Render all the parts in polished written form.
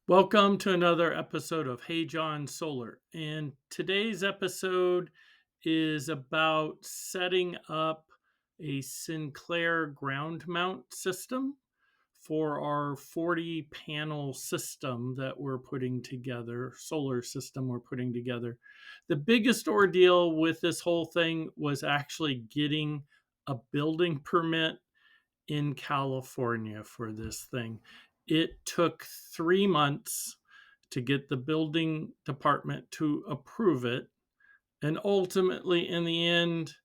Welcome to another episode of HeyJohn Solar. And today's episode is about setting up a Sinclair ground mount system for our 40 panel system that we're putting together, solar system we're putting together. The biggest ordeal with this whole thing was actually getting a building permit in California for this thing. It took 3 months to get the building department to approve it. And ultimately, in the end,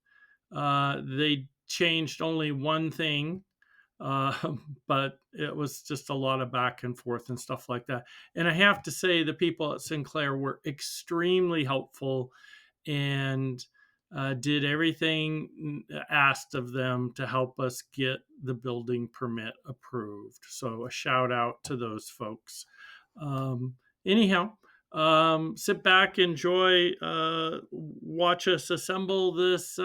they changed only one thing, but it was just a lot of back and forth and stuff like that. And I have to say, the people at Sinclair were extremely helpful and did everything asked of them to help us get the building permit approved. So a shout out to those folks. Anyhow, sit back, enjoy, watch us assemble this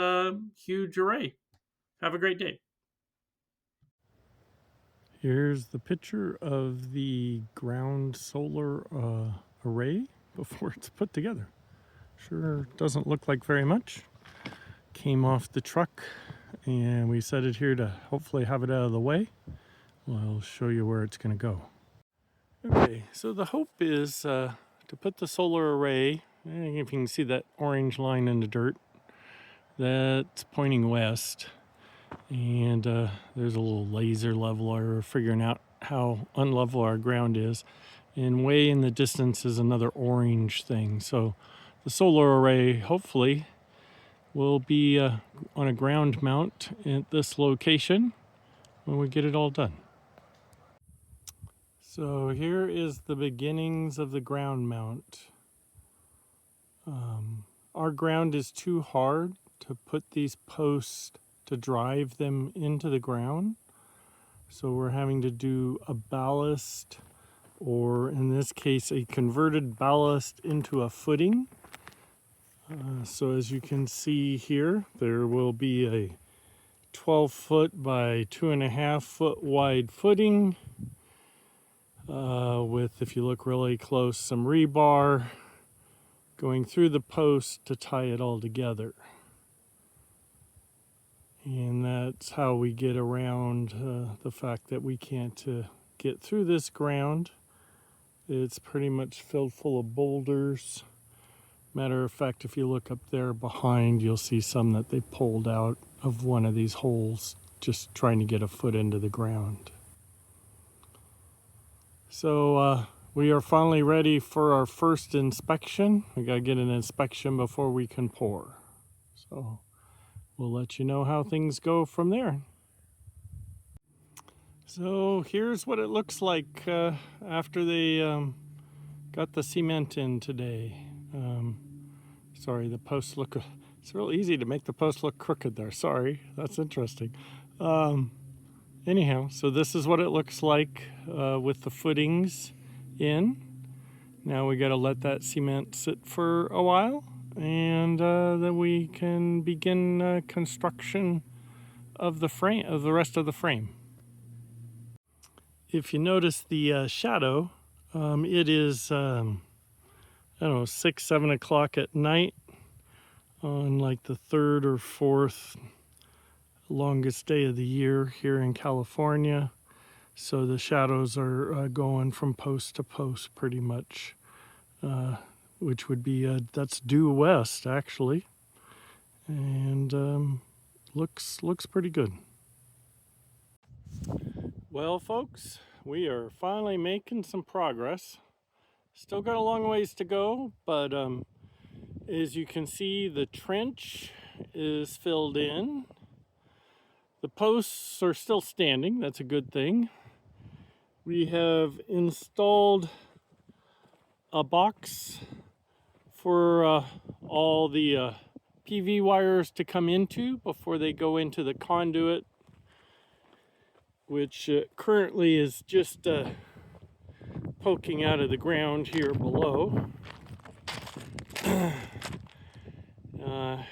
huge array. Have a great day. Here's the picture of the ground solar array before it's put together. Sure doesn't look like very much. Came off the truck and we set it here to hopefully have it out of the way. I'll show you where it's going to go. Okay, so the hope is to put the solar array, if you can see that orange line in the dirt, that's pointing west. And there's a little laser leveler figuring out how unlevel our ground is. And way in the distance is another orange thing. So the solar array hopefully will be on a ground mount at this location when we get it all done. So here is the beginnings of the ground mount. Our ground is too hard to put these posts to drive them into the ground. So we're having to do a ballast, or in this case, a converted ballast into a footing. So as you can see here, there will be a 12-foot by 2.5-foot wide footing with, if you look really close, some rebar going through the post to tie it all together. And that's how we get around the fact that we can't get through this ground. It's pretty much filled full of boulders. Matter of fact, if you look up there behind, you'll see some that they pulled out of one of these holes, just trying to get a foot into the ground. So we are finally ready for our first inspection. We gotta get an inspection before we can pour. So we'll let you know how things go from there. So here's what it looks like after they got the cement in today. Sorry, the posts look, it's real easy to make the post look crooked there. Sorry, that's interesting. Anyhow, so this is what it looks like with the footings in. Now we got to let that cement sit for a while, and then we can begin construction of the frame, of the rest of the frame. If you notice the shadow, it is I don't know, 6, 7 o'clock at night on like the third or fourth longest day of the year here in California. So the shadows are going from post to post pretty much, which would be, that's due west actually. And looks pretty good. Well, folks, we are finally making some progress. Still got a long ways to go, but as you can see, the trench is filled in. The posts are still standing, that's a good thing. We have installed a box for all the PV wires to come into before they go into the conduit, which currently is just poking out of the ground here below.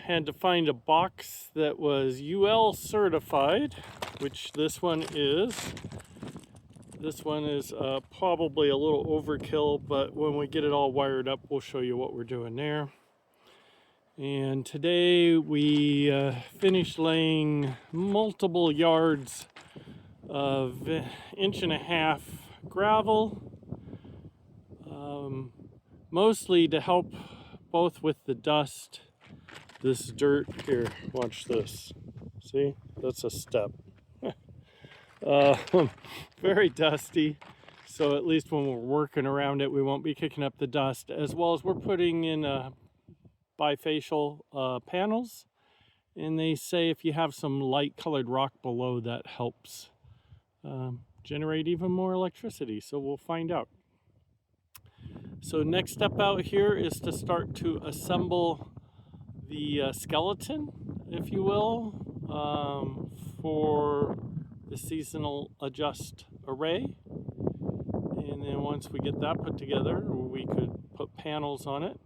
Had to find a box that was UL certified, which this one is. This one is probably a little overkill, but when we get it all wired up, we'll show you what we're doing there. And today we finished laying multiple yards of 1.5-inch gravel, mostly to help both with the dust. This dirt here, watch this. See, that's a step. Very dusty, so at least when we're working around it we won't be kicking up the dust, as well as we're putting in bifacial panels, and they say if you have some light colored rock below, that helps generate even more electricity, so we'll find out. So next step out here is to start to assemble the skeleton, if you will, for the seasonal adjust array. And then once we get that put together, we could put panels on it.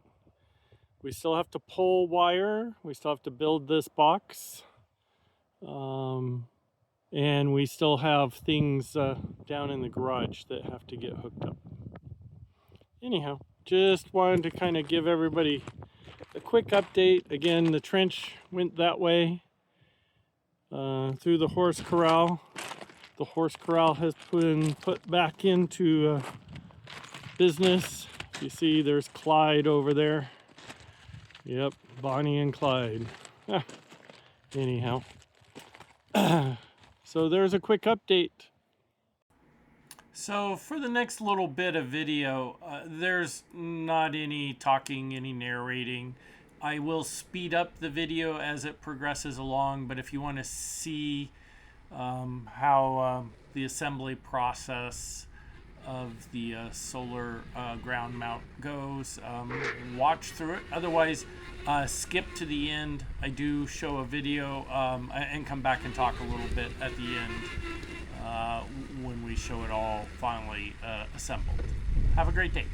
We still have to pull wire, we still have to build this box, and we still have things down in the garage that have to get hooked up. Anyhow, just wanted to kind of give everybody a quick update. Again, the trench went that way through the horse corral. The horse corral has been put back into business. You see there's Clyde over there. Yep, Bonnie and Clyde. Anyhow, so there's a quick update. So for the next little bit of video, there's not any talking, any narrating. I will speed up the video as it progresses along, but if you want to see how the assembly process of the solar ground mount goes, watch through it. Otherwise, skip to the end. I do show a video and come back and talk a little bit at the end when we show it all finally assembled. Have a great day.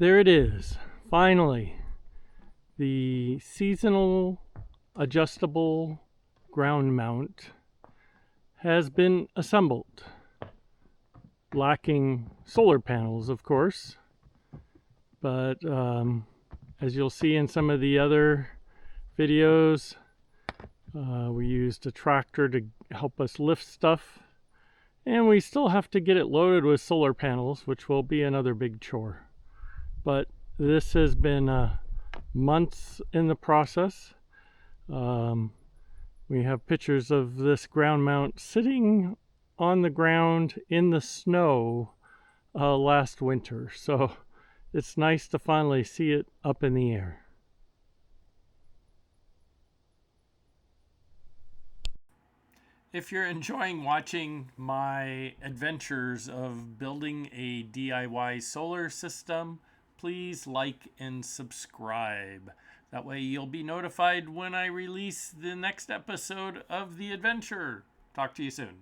There it is, finally. The seasonal adjustable ground mount has been assembled. Lacking solar panels, of course, but as you'll see in some of the other videos, we used a tractor to help us lift stuff, and we still have to get it loaded with solar panels, which will be another big chore. But this has been months in the process. We have pictures of this ground mount sitting on the ground in the snow last winter, so it's nice to finally see it up in the air. If you're enjoying watching my adventures of building a DIY solar system, please like and subscribe. That way you'll be notified when I release the next episode of the adventure. Talk to you soon.